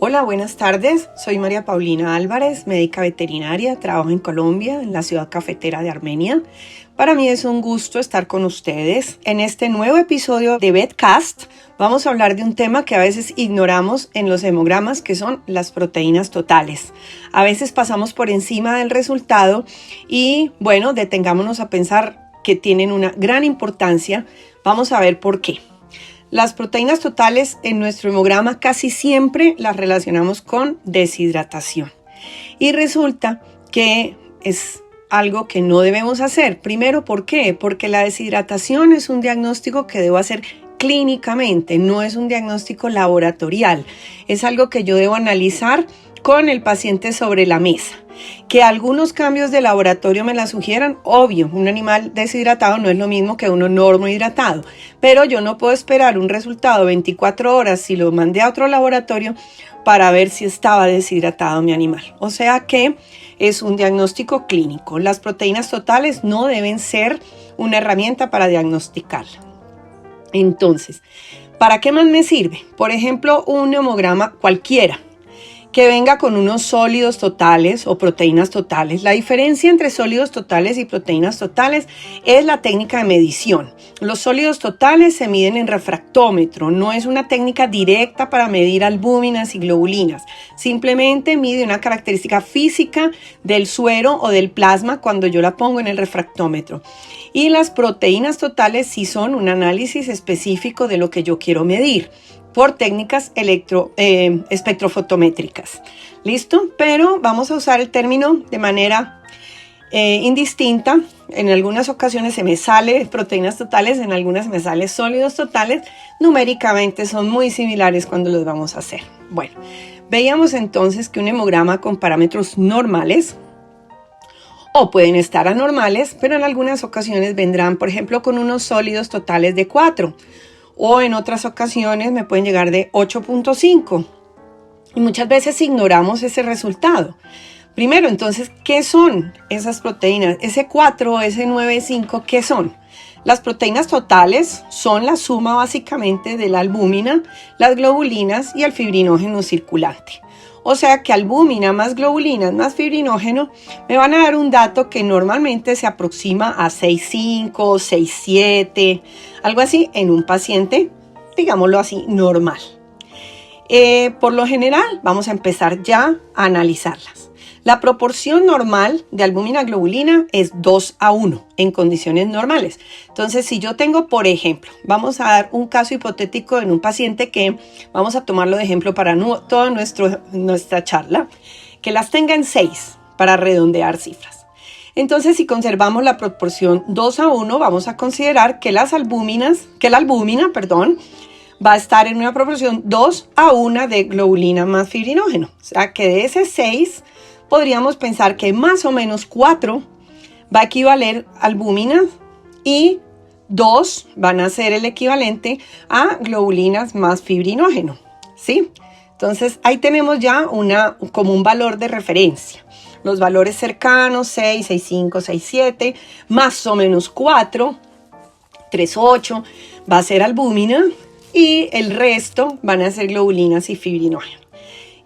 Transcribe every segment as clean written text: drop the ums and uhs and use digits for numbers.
Hola, buenas tardes. Soy María Paulina Álvarez, médica veterinaria. Trabajo en Colombia, en la ciudad cafetera de Armenia. Para mí es un gusto estar con ustedes. En este nuevo episodio de VetCast vamos a hablar de un tema que a veces ignoramos en los hemogramas, que son las proteínas totales. A veces pasamos por encima del resultado y, detengámonos a pensar que tienen una gran importancia. Vamos a ver por qué. Las proteínas totales en nuestro hemograma casi siempre las relacionamos con deshidratación. Y resulta que es algo que no debemos hacer. Primero, ¿por qué? Porque la deshidratación es un diagnóstico que debo hacer clínicamente, no es un diagnóstico laboratorial. Es algo que yo debo analizar con el paciente sobre la mesa. Que algunos cambios de laboratorio me la sugieran, obvio, un animal deshidratado no es lo mismo que uno normohidratado, pero yo no puedo esperar un resultado 24 horas si lo mandé a otro laboratorio para ver si estaba deshidratado mi animal. O sea que es un diagnóstico clínico. Las proteínas totales no deben ser una herramienta para diagnosticarla. Entonces, ¿para qué más me sirve? Por ejemplo, un hemograma cualquiera que venga con unos sólidos totales o proteínas totales. La diferencia entre sólidos totales y proteínas totales es la técnica de medición. Los sólidos totales se miden en refractómetro, no es una técnica directa para medir albúminas y globulinas. Simplemente mide una característica física del suero o del plasma cuando yo la pongo en el refractómetro. Y las proteínas totales sí son un análisis específico de lo que yo quiero medir por técnicas espectrofotométricas. ¿Listo? Pero vamos a usar el término de manera indistinta. En algunas ocasiones se me sale proteínas totales, en algunas me sale sólidos totales. Numéricamente son muy similares cuando los vamos a hacer. Bueno, veíamos entonces que un hemograma con parámetros normales o pueden estar anormales, pero en algunas ocasiones vendrán, por ejemplo, con unos sólidos totales de 4. O en otras ocasiones me pueden llegar de 8.5 y muchas veces ignoramos ese resultado. Primero, entonces, ¿qué son esas proteínas? Ese 4, ese 9.5, ¿qué son? Las proteínas totales son la suma básicamente de la albúmina, las globulinas y el fibrinógeno circulante. O sea que albúmina más globulinas más fibrinógeno me van a dar un dato que normalmente se aproxima a 6.5, 6.7, algo así en un paciente, digámoslo así, normal. Por lo general vamos a empezar ya a analizarlas. La proporción normal de albúmina globulina es 2:1 en condiciones normales. Entonces, si yo tengo, por ejemplo, vamos a dar un caso hipotético en un paciente que vamos a tomarlo de ejemplo para toda nuestra charla, que las tenga en 6 para redondear cifras. Entonces, si conservamos la proporción 2:1, vamos a considerar que la albúmina, va a estar en una proporción 2:1 de globulina más fibrinógeno. O sea, que de ese 6 podríamos pensar que más o menos 4 va a equivaler a albúmina y 2 van a ser el equivalente a globulinas más fibrinógeno, ¿sí? Entonces ahí tenemos ya como un valor de referencia. Los valores cercanos, 6, 6.5, 6.7, más o menos 4, 3.8 va a ser albúmina y el resto van a ser globulinas y fibrinógeno.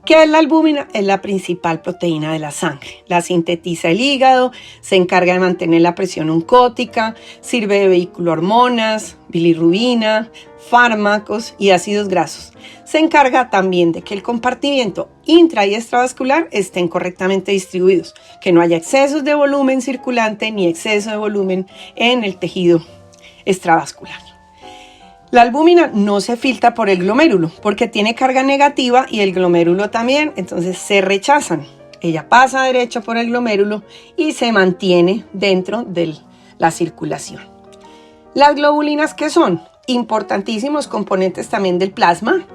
¿Qué es la albúmina? Es la principal proteína de la sangre. La sintetiza el hígado, se encarga de mantener la presión oncótica, sirve de vehículo a hormonas, bilirrubina, fármacos y ácidos grasos. Se encarga también de que el compartimiento intra y extravascular estén correctamente distribuidos, que no haya excesos de volumen circulante ni exceso de volumen en el tejido extravascular. La albúmina no se filtra por el glomérulo porque tiene carga negativa y el glomérulo también, entonces se rechazan. Ella pasa derecho por el glomérulo y se mantiene dentro de la circulación. Las globulinas, ¿qué son? Importantísimos componentes también del plasma.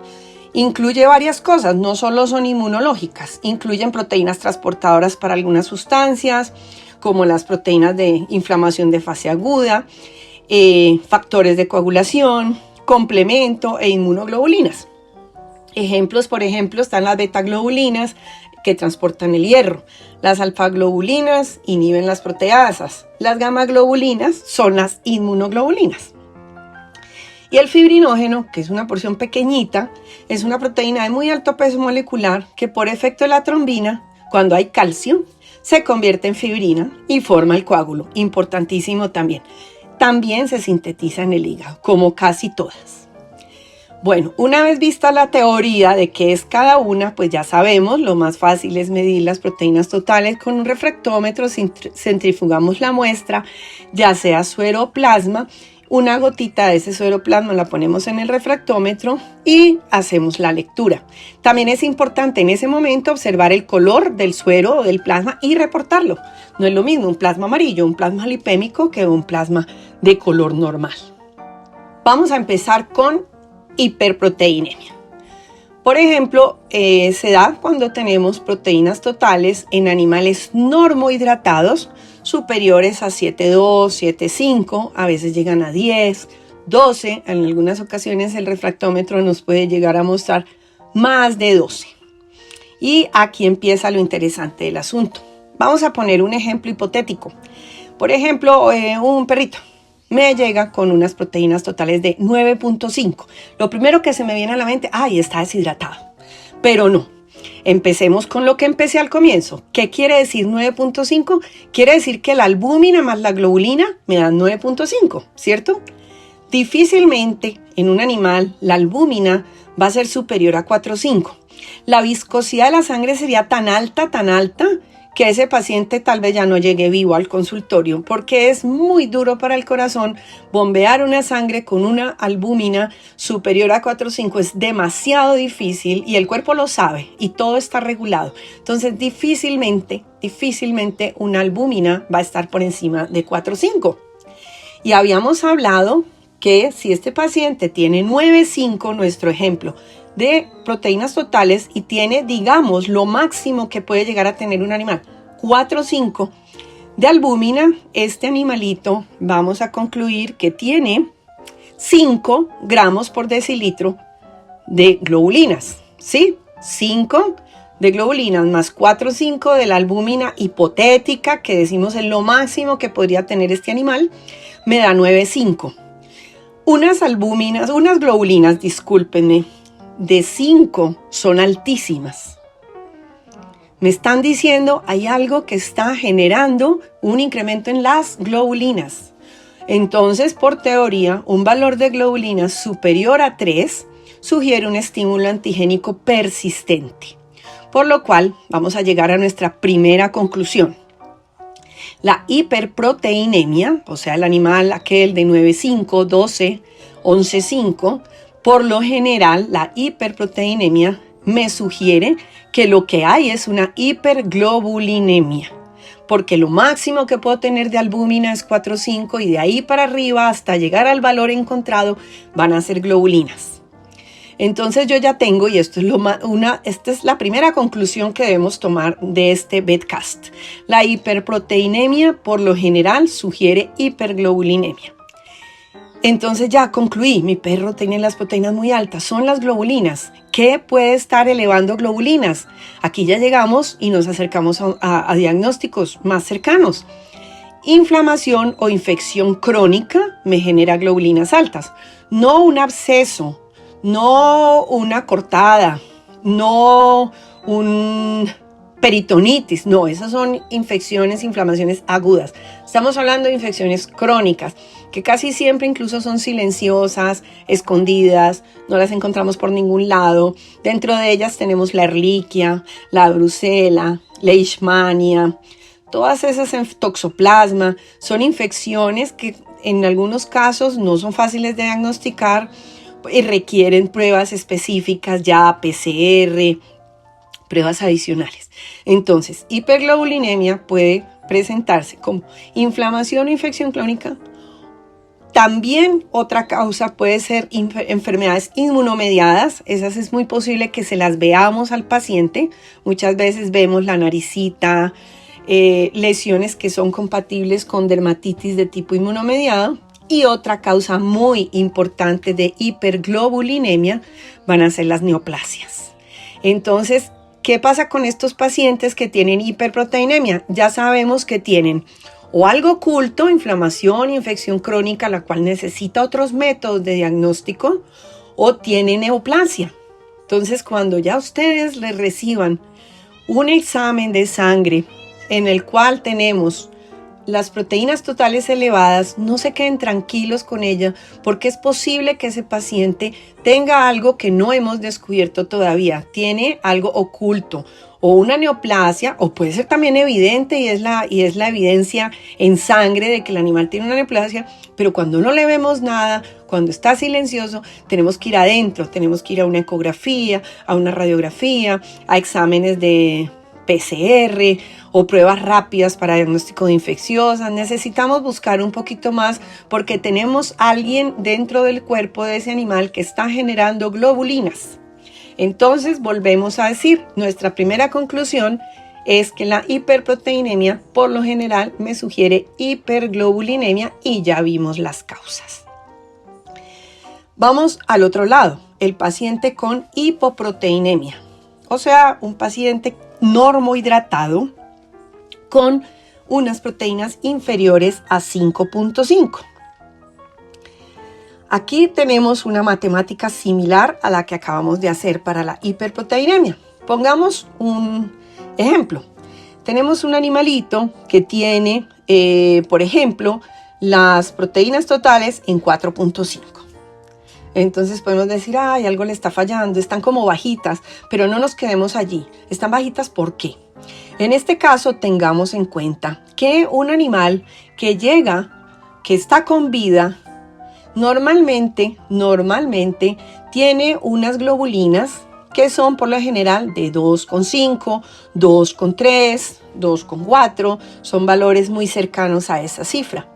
Incluye varias cosas, no solo son inmunológicas, incluyen proteínas transportadoras para algunas sustancias, como las proteínas de inflamación de fase aguda, factores de coagulación, complemento e inmunoglobulinas. Ejemplos, por ejemplo, están las betaglobulinas que transportan el hierro. Las alfaglobulinas inhiben las proteasas. Las gamaglobulinas son las inmunoglobulinas. Y el fibrinógeno, que es una porción pequeñita, es una proteína de muy alto peso molecular que por efecto de la trombina, cuando hay calcio, se convierte en fibrina y forma el coágulo, importantísimo también. También se sintetiza en el hígado, como casi todas. Bueno, una vez vista la teoría de qué es cada una, pues ya sabemos, lo más fácil es medir las proteínas totales con un refractómetro, centrifugamos la muestra, ya sea suero o plasma, una gotita de ese sueroplasma la ponemos en el refractómetro y hacemos la lectura. También es importante en ese momento observar el color del suero o del plasma y reportarlo. No es lo mismo un plasma amarillo, un plasma lipémico que un plasma de color normal. Vamos a empezar con hiperproteinemia. Por ejemplo, se da cuando tenemos proteínas totales en animales normohidratados superiores a 7,2, 7,5, a veces llegan a 10, 12, en algunas ocasiones el refractómetro nos puede llegar a mostrar más de 12. Y aquí empieza lo interesante del asunto. Vamos a poner un ejemplo hipotético. Por ejemplo, un perrito me llega con unas proteínas totales de 9,5. Lo primero que se me viene a la mente, ¡ay, está deshidratado! Pero no. Empecemos con lo que empecé al comienzo. ¿Qué quiere decir 9,5? Quiere decir que la albúmina más la globulina me dan 9,5, ¿cierto? Difícilmente en un animal la albúmina va a ser superior a 4,5. La viscosidad de la sangre sería tan alta, que ese paciente tal vez ya no llegue vivo al consultorio porque es muy duro para el corazón bombear una sangre con una albúmina superior a 4,5. Es demasiado difícil y el cuerpo lo sabe y todo está regulado. Entonces difícilmente una albúmina va a estar por encima de 4,5. Y habíamos hablado que si este paciente tiene 9,5, nuestro ejemplo, de proteínas totales y tiene, digamos, lo máximo que puede llegar a tener un animal, 4,5 de albúmina, este animalito vamos a concluir que tiene 5 gramos por decilitro de globulinas, ¿sí? 5 de globulinas más 4,5 de la albúmina hipotética, que decimos es lo máximo que podría tener este animal, me da 9,5. Unas globulinas, discúlpenme, de 5 son altísimas. Me están diciendo hay algo que está generando un incremento en las globulinas. Entonces, por teoría, un valor de globulinas superior a 3 sugiere un estímulo antigénico persistente. Por lo cual, vamos a llegar a nuestra primera conclusión. La hiperproteinemia, o sea, el animal aquel de 9,5, 12, 11,5, por lo general, la hiperproteinemia me sugiere que lo que hay es una hiperglobulinemia, porque lo máximo que puedo tener de albúmina es 4,5 y de ahí para arriba hasta llegar al valor encontrado van a ser globulinas. Entonces yo ya tengo, y esta es la primera conclusión que debemos tomar de este bedcast. La hiperproteinemia por lo general sugiere hiperglobulinemia. Entonces ya concluí, mi perro tiene las proteínas muy altas, son las globulinas. ¿Qué puede estar elevando globulinas? Aquí ya llegamos y nos acercamos a diagnósticos más cercanos. Inflamación o infección crónica me genera globulinas altas, no un absceso, no una cortada, no un peritonitis, no, esas son infecciones, inflamaciones agudas. Estamos hablando de infecciones crónicas, que casi siempre incluso son silenciosas, escondidas, no las encontramos por ningún lado. Dentro de ellas tenemos la Ehrlichia, la Brucella, Leishmania, todas esas en toxoplasma, son infecciones que en algunos casos no son fáciles de diagnosticar y requieren pruebas específicas, ya PCR, pruebas adicionales. Entonces, hiperglobulinemia puede presentarse como inflamación o infección crónica. También otra causa puede ser enfermedades inmunomediadas. Esas es muy posible que se las veamos al paciente. Muchas veces vemos la naricita, lesiones que son compatibles con dermatitis de tipo inmunomediado. Y otra causa muy importante de hiperglobulinemia van a ser las neoplasias. Entonces, ¿qué pasa con estos pacientes que tienen hiperproteinemia? Ya sabemos que tienen o algo oculto, inflamación, infección crónica, la cual necesita otros métodos de diagnóstico, o tiene neoplasia. Entonces, cuando ya ustedes les reciban un examen de sangre en el cual tenemos las proteínas totales elevadas, no se queden tranquilos con ella, porque es posible que ese paciente tenga algo que no hemos descubierto todavía, tiene algo oculto, o una neoplasia, o puede ser también evidente y es la evidencia en sangre de que el animal tiene una neoplasia, pero cuando no le vemos nada, cuando está silencioso, tenemos que ir adentro, tenemos que ir a una ecografía, a una radiografía, a exámenes de PCR o pruebas rápidas para diagnóstico de infecciosas. Necesitamos buscar un poquito más porque tenemos alguien dentro del cuerpo de ese animal que está generando globulinas. Entonces volvemos a decir, nuestra primera conclusión es que la hiperproteinemia por lo general me sugiere hiperglobulinemia y ya vimos las causas. Vamos al otro lado, el paciente con hipoproteinemia, o sea, un paciente normohidratado con unas proteínas inferiores a 5.5. Aquí tenemos una matemática similar a la que acabamos de hacer para la hiperproteinemia. Pongamos un ejemplo. Tenemos un animalito que tiene, por ejemplo, las proteínas totales en 4.5. Entonces podemos decir, ay, algo le está fallando, están como bajitas, pero no nos quedemos allí. Están bajitas, ¿por qué? En este caso, tengamos en cuenta que un animal que llega, que está con vida, normalmente tiene unas globulinas que son por lo general de 2,5, 2,3, 2,4, son valores muy cercanos a esa cifra.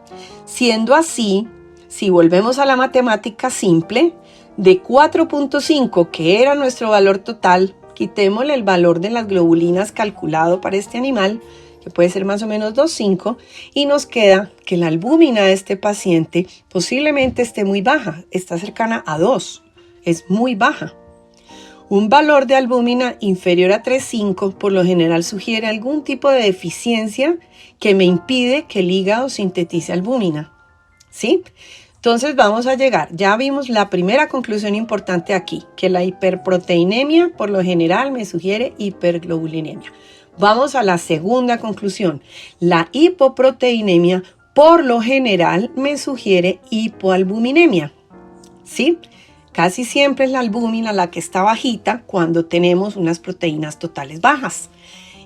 Siendo así, si volvemos a la matemática simple, de 4.5, que era nuestro valor total, quitémosle el valor de las globulinas calculado para este animal, que puede ser más o menos 2,5, y nos queda que la albúmina de este paciente posiblemente esté muy baja, está cercana a 2, es muy baja. Un valor de albúmina inferior a 3,5 por lo general sugiere algún tipo de deficiencia que me impide que el hígado sintetice albúmina, ¿sí? Entonces vamos a llegar, ya vimos la primera conclusión importante aquí, que la hiperproteinemia por lo general me sugiere hiperglobulinemia. Vamos a la segunda conclusión, la hipoproteinemia por lo general me sugiere hipoalbuminemia, ¿sí? Casi siempre es la albúmina la que está bajita cuando tenemos unas proteínas totales bajas.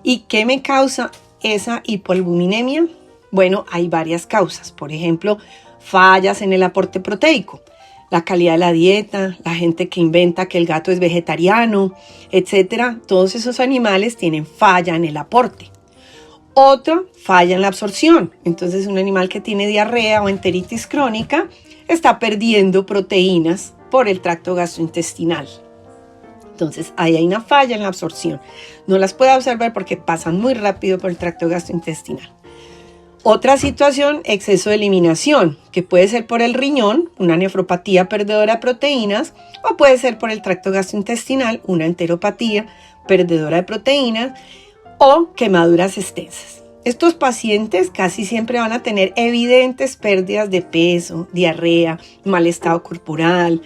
¿Y qué me causa esa hipoalbuminemia? Bueno, hay varias causas, por ejemplo, fallas en el aporte proteico, la calidad de la dieta, la gente que inventa que el gato es vegetariano, etcétera. Todos esos animales tienen falla en el aporte. Otra, falla en la absorción. Entonces, un animal que tiene diarrea o enteritis crónica está perdiendo proteínas por el tracto gastrointestinal. Entonces, ahí hay una falla en la absorción. No las puedo observar porque pasan muy rápido por el tracto gastrointestinal. Otra situación, exceso de eliminación, que puede ser por el riñón, una nefropatía perdedora de proteínas, o puede ser por el tracto gastrointestinal, una enteropatía perdedora de proteínas, o quemaduras extensas. Estos pacientes casi siempre van a tener evidentes pérdidas de peso, diarrea, mal estado corporal,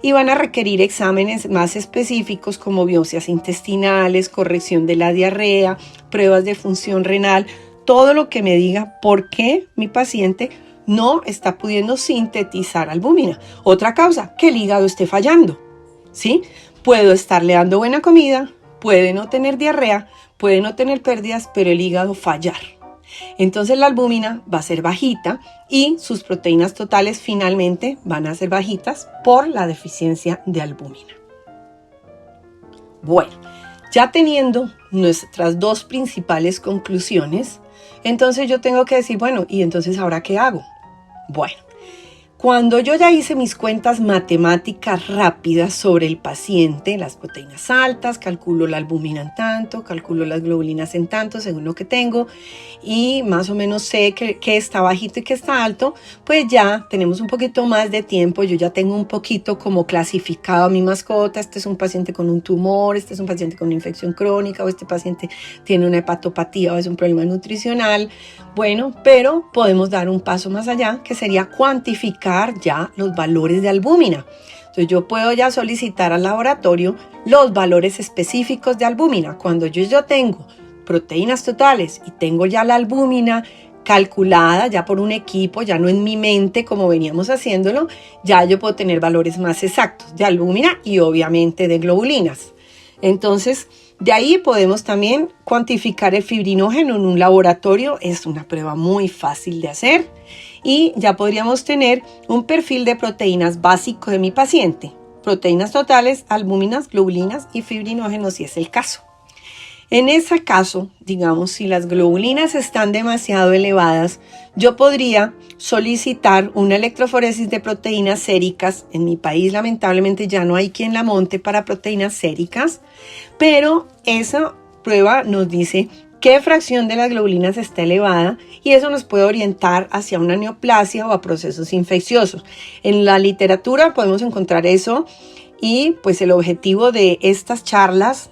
y van a requerir exámenes más específicos como biopsias intestinales, corrección de la diarrea, pruebas de función renal, todo lo que me diga por qué mi paciente no está pudiendo sintetizar albúmina. Otra causa, que el hígado esté fallando, ¿sí? Puedo estarle dando buena comida, puede no tener diarrea, puede no tener pérdidas, pero el hígado fallar. Entonces la albúmina va a ser bajita y sus proteínas totales finalmente van a ser bajitas por la deficiencia de albúmina. Bueno, ya teniendo nuestras dos principales conclusiones, entonces yo tengo que decir, bueno, ¿y entonces ahora qué hago? Bueno, Cuando yo ya hice mis cuentas matemáticas rápidas sobre el paciente, las proteínas altas, calculo la albúmina en tanto, calculo las globulinas en tanto, según lo que tengo, y más o menos sé que está bajito y que está alto, pues ya tenemos un poquito más de tiempo. Yo ya tengo un poquito como clasificado a mi mascota. Este es un paciente con un tumor, este es un paciente con una infección crónica, o este paciente tiene una hepatopatía o es un problema nutricional. Bueno, pero podemos dar un paso más allá, que sería cuantificar ya los valores de albúmina. Entonces yo puedo ya solicitar al laboratorio los valores específicos de albúmina. Cuando yo tengo proteínas totales y tengo ya la albúmina calculada ya por un equipo, ya no en mi mente como veníamos haciéndolo, ya yo puedo tener valores más exactos de albúmina y obviamente de globulinas. Entonces, de ahí podemos también cuantificar el fibrinógeno en un laboratorio. Es una prueba muy fácil de hacer y ya podríamos tener un perfil de proteínas básico de mi paciente. Proteínas totales, albúminas, globulinas y fibrinógeno si es el caso. En ese caso, digamos, si las globulinas están demasiado elevadas, yo podría solicitar una electroforesis de proteínas séricas. En mi país, lamentablemente, ya no hay quien la monte para proteínas séricas, pero esa prueba nos dice qué fracción de las globulinas está elevada y eso nos puede orientar hacia una neoplasia o a procesos infecciosos. En la literatura podemos encontrar eso y pues el objetivo de estas charlas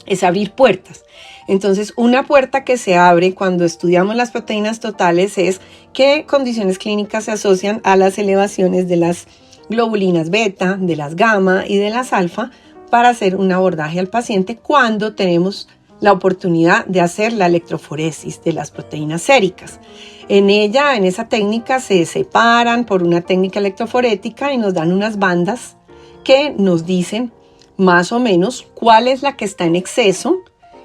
es abrir puertas. Entonces, una puerta que se abre cuando estudiamos las proteínas totales es qué condiciones clínicas se asocian a las elevaciones de las globulinas beta, de las gamma y de las alfa para hacer un abordaje al paciente cuando tenemos la oportunidad de hacer la electroforesis de las proteínas séricas. En esa técnica se separan por una técnica electroforética y nos dan unas bandas que nos dicen más o menos cuál es la que está en exceso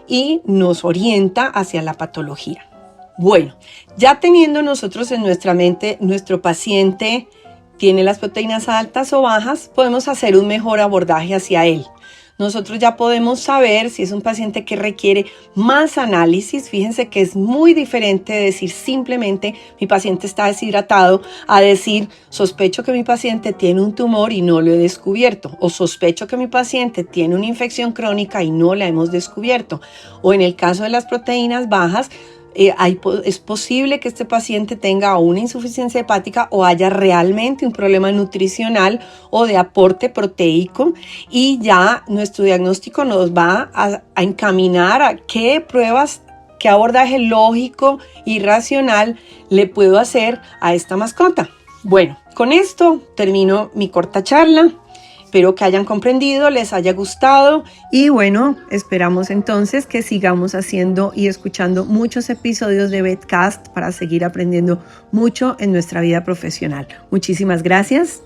y nos orienta hacia la patología. Bueno, ya teniendo nosotros en nuestra mente nuestro paciente tiene las proteínas altas o bajas, podemos hacer un mejor abordaje hacia él. Nosotros ya podemos saber si es un paciente que requiere más análisis. Fíjense que es muy diferente de decir simplemente mi paciente está deshidratado a decir sospecho que mi paciente tiene un tumor y no lo he descubierto, o sospecho que mi paciente tiene una infección crónica y no la hemos descubierto. O en el caso de las proteínas bajas, es posible que este paciente tenga una insuficiencia hepática o haya realmente un problema nutricional o de aporte proteico, y ya nuestro diagnóstico nos va a encaminar a qué pruebas, qué abordaje lógico y racional le puedo hacer a esta mascota. Bueno, con esto termino mi corta charla. Espero que hayan comprendido, les haya gustado y bueno, esperamos entonces que sigamos haciendo y escuchando muchos episodios de Vetcast para seguir aprendiendo mucho en nuestra vida profesional. Muchísimas gracias.